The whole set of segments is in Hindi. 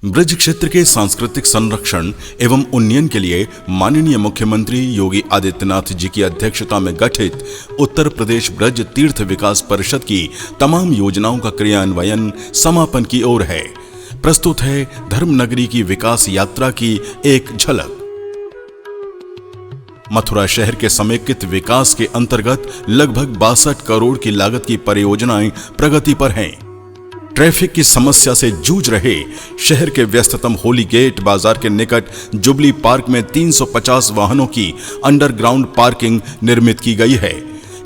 ब्रज क्षेत्र के सांस्कृतिक संरक्षण एवं उन्नयन के लिए माननीय मुख्यमंत्री योगी आदित्यनाथ जी की अध्यक्षता में गठित उत्तर प्रदेश ब्रज तीर्थ विकास परिषद की तमाम योजनाओं का क्रियान्वयन समापन की ओर है। प्रस्तुत है धर्मनगरी की विकास यात्रा की एक झलक। मथुरा शहर के समेकित विकास के अंतर्गत लगभग 62 करोड़ की लागत की परियोजनाएं प्रगति पर हैं। ट्रैफिक की समस्या से जूझ रहे शहर के व्यस्ततम होली गेट बाजार के निकट जुबली पार्क में 350 वाहनों की अंडरग्राउंड पार्किंग निर्मित की गई है।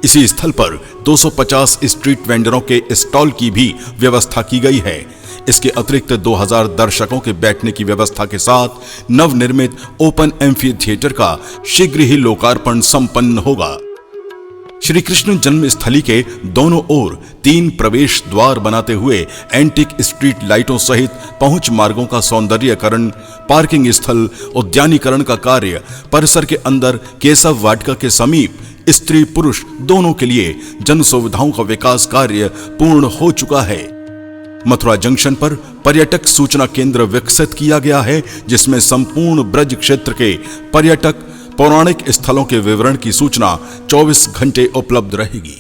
इसी स्थल पर 250 स्ट्रीट वेंडरों के स्टॉल की भी व्यवस्था की गई है। इसके अतिरिक्त 2000 दर्शकों के बैठने की व्यवस्था के साथ नवनिर्मित ओपन एम्फी थिएटर का शीघ्र ही लोकार्पण संपन्न होगा। श्री कृष्ण जन्मस्थली के दोनों ओर 3 प्रवेश द्वार बनाते हुए एंटीक स्ट्रीट लाइटों सहित पहुंच मार्गों का सौंदर्यीकरण, पार्किंग स्थल, उद्यानीकरण का कार्य, परिसर के अंदर केशव वाटिका के समीप स्त्री पुरुष दोनों के लिए जन सुविधाओं का विकास कार्य पूर्ण हो चुका है। मथुरा जंक्शन पर पर्यटक सूचना केंद्र विकसित किया गया है, जिसमें संपूर्ण ब्रज क्षेत्र के पर्यटक पौराणिक स्थलों के विवरण की सूचना 24 घंटे उपलब्ध रहेगी।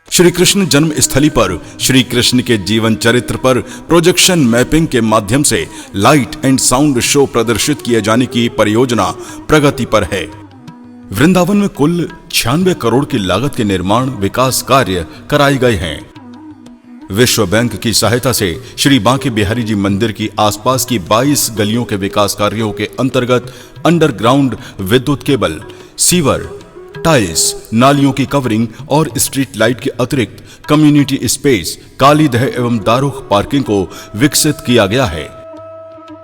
श्री कृष्ण जन्मस्थली पर श्री कृष्ण के जीवन चरित्र पर प्रोजेक्शन मैपिंग के माध्यम से लाइट एंड साउंड शो प्रदर्शित किए जाने की परियोजना प्रगति पर है। वृंदावन में कुल 96 करोड़ की लागत के निर्माण विकास कार्य कराए गए हैं। विश्व बैंक की सहायता से श्री बांके बिहारी जी मंदिर की आसपास की 22 गलियों के विकास कार्यों के अंतर्गत अंडरग्राउंड विद्युत केबल, सीवर, टाइल्स, नालियों की कवरिंग और स्ट्रीट लाइट के अतिरिक्त कम्युनिटी स्पेस, कालीदह एवं दारुख पार्किंग को विकसित किया गया है।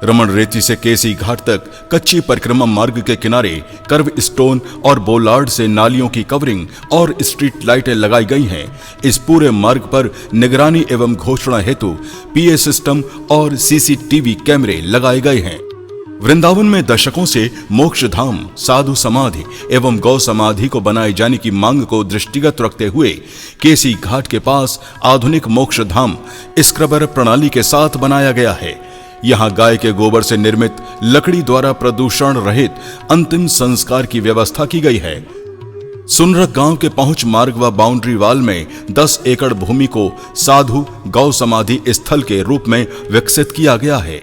रमन रेती से केसी घाट तक कच्ची परिक्रमा मार्ग के किनारे कर्व स्टोन और बोलार्ड से नालियों की कवरिंग और स्ट्रीट लाइटें लगाई गई हैं। इस पूरे मार्ग पर निगरानी एवं घोषणा हेतु पीए सिस्टम और सीसीटीवी कैमरे लगाए गए हैं। वृंदावन में दशकों से मोक्ष धाम, साधु समाधि एवं गौ समाधि को बनाए जाने की मांग को दृष्टिगत रखते हुए केसी घाट के पास आधुनिक मोक्ष धाम स्क्रबर प्रणाली के साथ बनाया गया है। यहाँ गाय के गोबर से निर्मित लकड़ी द्वारा प्रदूषण रहित अंतिम संस्कार की व्यवस्था की गई है। सुनरक गांव के पहुंच मार्ग व बाउंड्री वाल में 10 एकड़ भूमि को साधु गौ समाधि स्थल के रूप में विकसित किया गया है।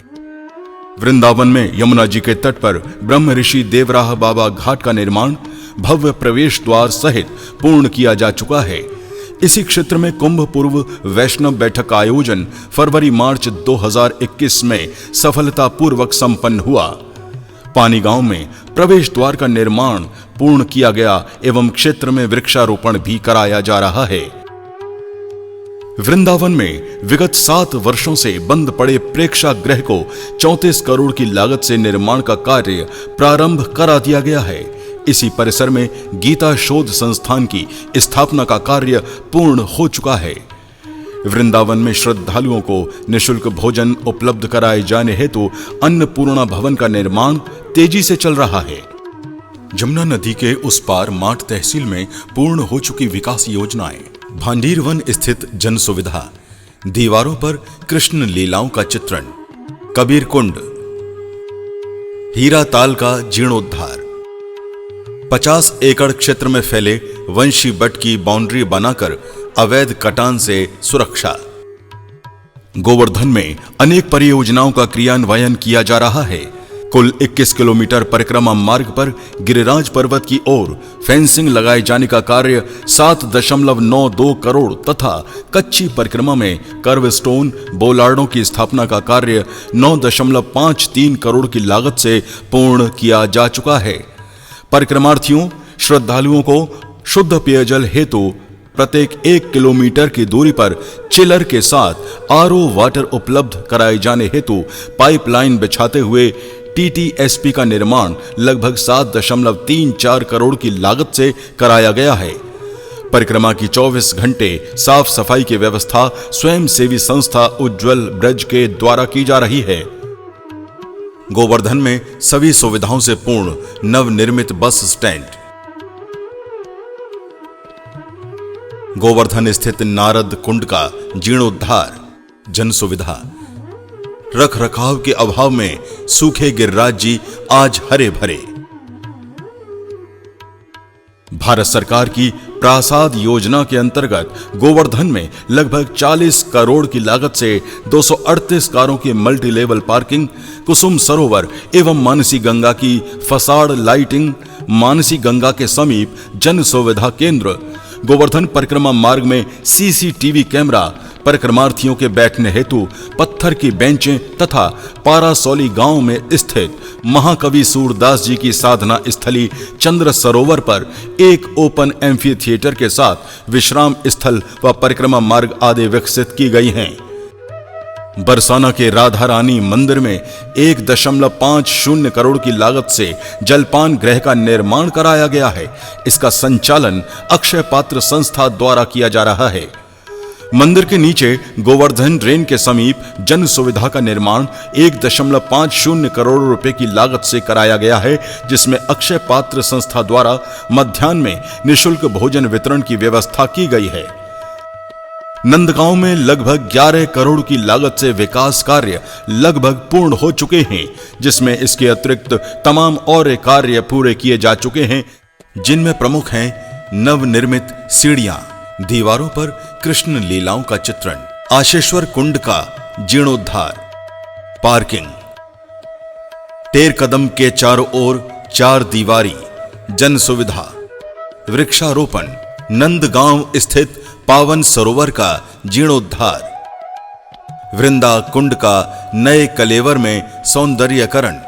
वृंदावन में यमुना जी के तट पर ब्रह्म ऋषि देवराह बाबा घाट का निर्माण भव्य प्रवेश द्वार सहित पूर्ण किया जा चुका है। इसी क्षेत्र में कुंभ पूर्व वैष्णव बैठक का आयोजन फरवरी-मार्च 2021 में सफलतापूर्वक संपन्न हुआ। पानी गांव में प्रवेश द्वार का निर्माण पूर्ण किया गया एवं क्षेत्र में वृक्षारोपण भी कराया जा रहा है। वृंदावन में विगत 7 वर्षों से बंद पड़े प्रेक्षागृह को 34 करोड़ की लागत से निर्माण का कार्य प्रारंभ करा दिया गया है। इसी परिसर में गीता शोध संस्थान की स्थापना का कार्य पूर्ण हो चुका है। वृंदावन में श्रद्धालुओं को निःशुल्क भोजन उपलब्ध कराए जाने हेतु अन्नपूर्णा भवन का निर्माण तेजी से चल रहा है। जमुना नदी के उस पार माठ तहसील में पूर्ण हो चुकी विकास योजनाएं, भांडीरवन स्थित जन सुविधा, दीवारों पर कृष्ण लीलाओं का चित्रण, कबीर कुंड, हीरा ताल का जीर्णोद्धार, 50 एकड़ क्षेत्र में फैले वंशी बट की बाउंड्री बनाकर अवैध कटान से सुरक्षा। गोवर्धन में अनेक परियोजनाओं का क्रियान्वयन किया जा रहा है। कुल 21 किलोमीटर परिक्रमा मार्ग पर गिरिराज पर्वत की ओर फेंसिंग लगाए जाने का कार्य 7.92 करोड़ तथा कच्ची परिक्रमा में कर्व स्टोन बोलार्डों की स्थापना का कार्य 9.53 करोड़ की लागत से पूर्ण किया जा चुका है। परिक्रमार्थियों श्रद्धालुओं को शुद्ध पेयजल हेतु प्रत्येक 1 किलोमीटर की दूरी पर चिलर के साथ आरओ वाटर उपलब्ध कराए जाने हेतु पाइपलाइन बिछाते हुए टीटीएसपी का निर्माण लगभग 7.34 करोड़ की लागत से कराया गया है। परिक्रमा की 24 घंटे साफ सफाई की व्यवस्था स्वयंसेवी संस्था उज्ज्वल ब्रज के द्वारा की जा रही है। गोवर्धन में सभी सुविधाओं से पूर्ण नवनिर्मित बस स्टैंड, गोवर्धन स्थित नारद कुंड का जीर्णोद्धार, जन सुविधा, रख रखाव के अभाव में सूखे गिरिराज जी आज हरे भरे। भारत सरकार की प्रासाद योजना के अंतर्गत गोवर्धन में लगभग 40 करोड़ की लागत से 238 कारों की मल्टी लेवल पार्किंग, कुसुम सरोवर एवं मानसी गंगा की फसाड लाइटिंग, मानसी गंगा के समीप जन सुविधा केंद्र, गोवर्धन परिक्रमा मार्ग में सीसीटीवी कैमरा, परिक्रमार्थियों के बैठने हेतु पत्थर की बेंचें तथा पारासौली गांव में स्थित महाकवि सूरदास जी की साधना स्थली चंद्र सरोवर पर एक ओपन एम्फी थिएटर के साथ विश्राम स्थल व परिक्रमा मार्ग आदि विकसित की गई हैं। बरसाना के राधा रानी मंदिर में 1.50 करोड़ की लागत से जलपान गृह का निर्माण कराया गया है। इसका संचालन अक्षय पात्र संस्था द्वारा किया जा रहा है। मंदिर के नीचे गोवर्धन ड्रेन के समीप जन सुविधा का निर्माण 1.50 करोड़ रुपए की लागत से कराया गया है, जिसमें अक्षय पात्र संस्था द्वारा मध्याह्न में निःशुल्क भोजन वितरण की व्यवस्था की गई है। नंदगांव में लगभग 11 करोड़ की लागत से विकास कार्य लगभग पूर्ण हो चुके हैं, जिसमें इसके अतिरिक्त तमाम और कार्य पूरे किए जा चुके हैं, जिनमें प्रमुख हैं नवनिर्मित सीढ़ियां, दीवारों पर कृष्ण लीलाओं का चित्रण, आशेश्वर कुंड का जीर्णोद्धार, पार्किंग, तेर कदम के चारों ओर 4 दीवारी, जन सुविधा, वृक्षारोपण, नंदगांव स्थित पावन सरोवर का जीर्णोद्धार, वृंदा कुंड का नए कलेवर में सौंदर्यकरण,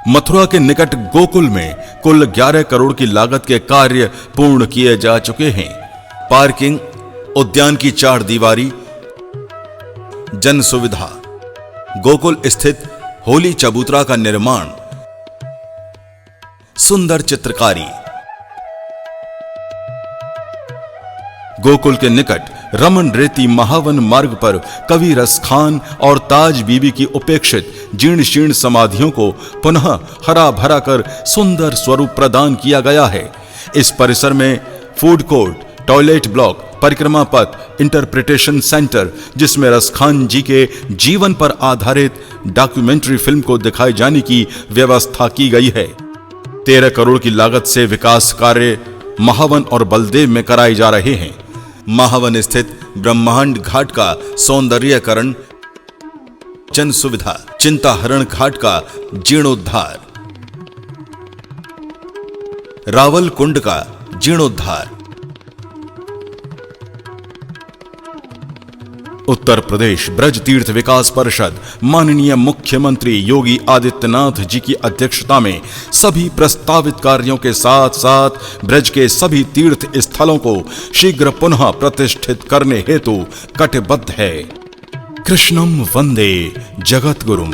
मथुरा के निकट गोकुल में कुल 11 करोड़ की लागत के कार्य पूर्ण किए जा चुके हैं। पार्किंग, उद्यान की 4 दीवारी, जन सुविधा, गोकुल स्थित होली चबूतरा का निर्माण, सुंदर चित्रकारी, गोकुल के निकट रमन रेती महावन मार्ग पर कवि रस खान और ताज बीबी की उपेक्षित जीर्ण शीर्ण समाधियों को पुनः हरा भरा कर सुंदर स्वरूप प्रदान किया गया है। इस परिसर में फूड कोर्ट, टॉयलेट ब्लॉक, परिक्रमा पथ, इंटरप्रिटेशन सेंटर, जिसमें रस खान जी के जीवन पर आधारित डॉक्यूमेंट्री फिल्म को दिखाए जाने की व्यवस्था की गई है। 13 करोड़ की लागत से विकास कार्य महावन और बलदेव में कराए जा रहे हैं। महावन स्थित ब्रह्मांड घाट का सौंदर्यकरण, जन सुविधा, चिंताहरण घाट का जीर्णोद्धार, रावल कुंड का जीर्णोद्धार। उत्तर प्रदेश ब्रज तीर्थ विकास परिषद माननीय मुख्यमंत्री योगी आदित्यनाथ जी की अध्यक्षता में सभी प्रस्तावित कार्यों के साथ साथ ब्रज के सभी तीर्थ स्थलों को शीघ्र पुनः प्रतिष्ठित करने हेतु कटिबद्ध है। कृष्णम वंदे जगतगुरुम।